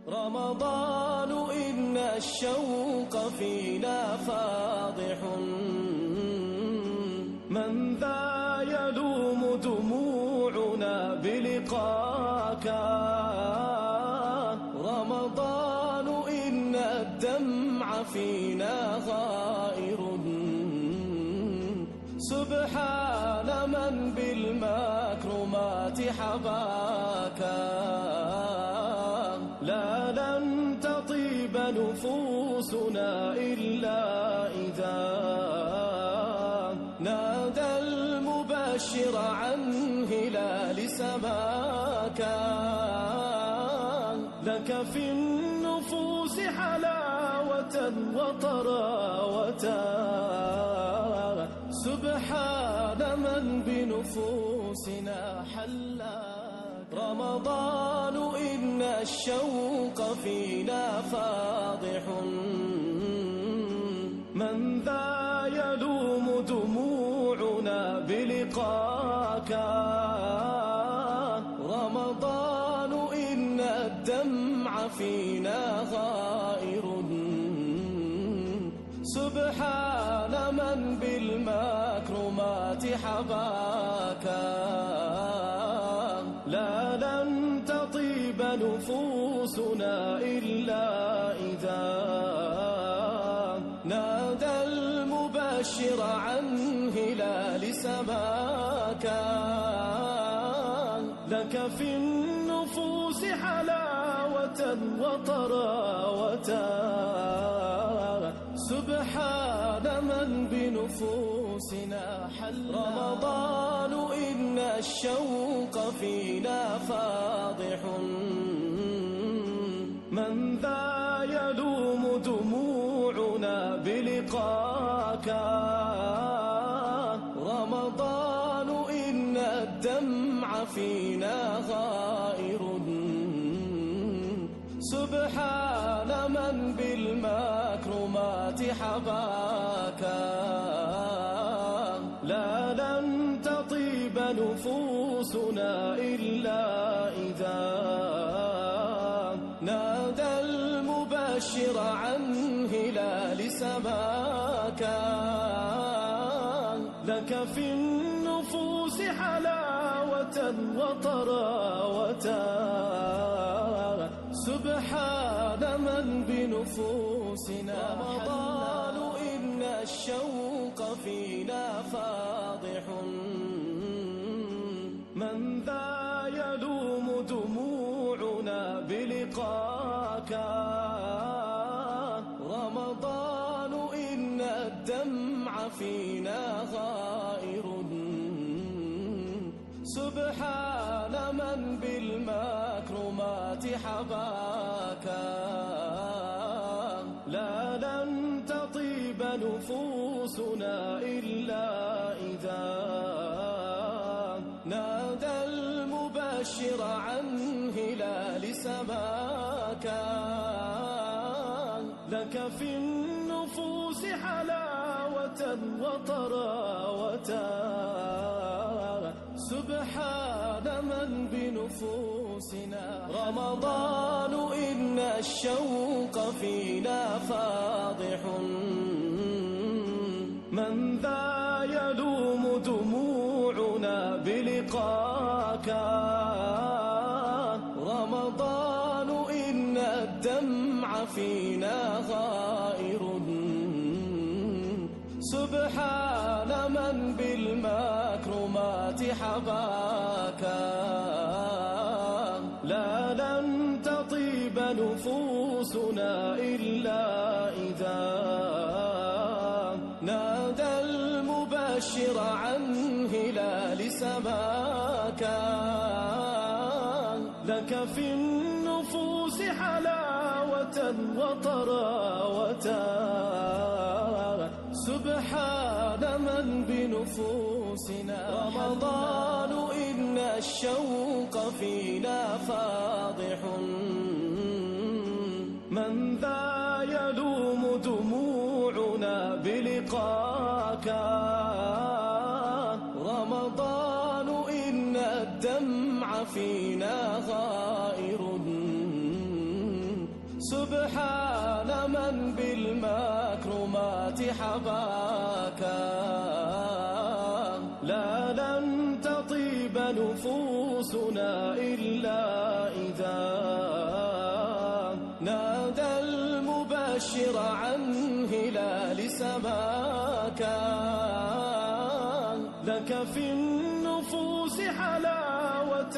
رمضان إن الشوق فينا فاضح، من ذا يلوم دموعنا بلقاك. رمضان إن الدمع فينا غائر، سبحان من بالمكرمات حباك. لا لن تطيب نفوسنا إلا إذا نادى المبشر عن هلال سماك. لك في النفوس حلاوة وطراوة، سبحان من بنفوسنا حلاك. رمضان إن الشوق فينا فاضح، من ذا يلوم دموعنا بلقاك. رمضان إن الدمع فينا غائر، سبحان من بالمكرمات حباك. لا لن تطيب نفوسنا إلا إذا نادى المبشر عن هلال سماك. لك في النفوس حلاوة وطراوة، سبحان من بنفوسنا حلاك. رمضان إن الشوق فينا فاضح، من ذا يلوم دموعنا بلقاك. رمضان إن الدمع فينا غائر، سبحان من بالمكرمات حباك. لا لن تطيب نفوسنا إلا إذا نادى المبشر عن هلال سماك. لك في النفوس حلاوة وطراوة، سبحان من بنفوسنا. رمضان إن الشوق فينا فاضح، من ذا يلوم دموعنا بلقاك. رمضان إن الدمع فينا غائر، سبحان من بالمكرمات حباك. لا لن تطيب نفوسنا إلا إذا نادى المبشر عن هلال سماك. لك في النفوس حلاوة وطراوة، سبحان من بنفوسنا. رمضان إن الشوق فينا فاضح، من ذا يلوم دموعنا بلقاك. رمضان إن الدمع فينا غائر، سبحان من بالمكرمات حباك. لا لن تطيب نفوسنا إلا إذا نادى المبشر عن هلال سماك. لك في النفوس حلاوة وطراوة، سبحان من بنفوسنا. رمضان إن الشوق فينا فاضح، من ذا يلوم دموعنا بلقاك. رمضان إن الدمع فينا غائر، من بالمكرمات حباكا. لا لن تطيب نفوسنا إلا إذا نادى المبشر عن هلال سماكا. لك في النفوس حلاوة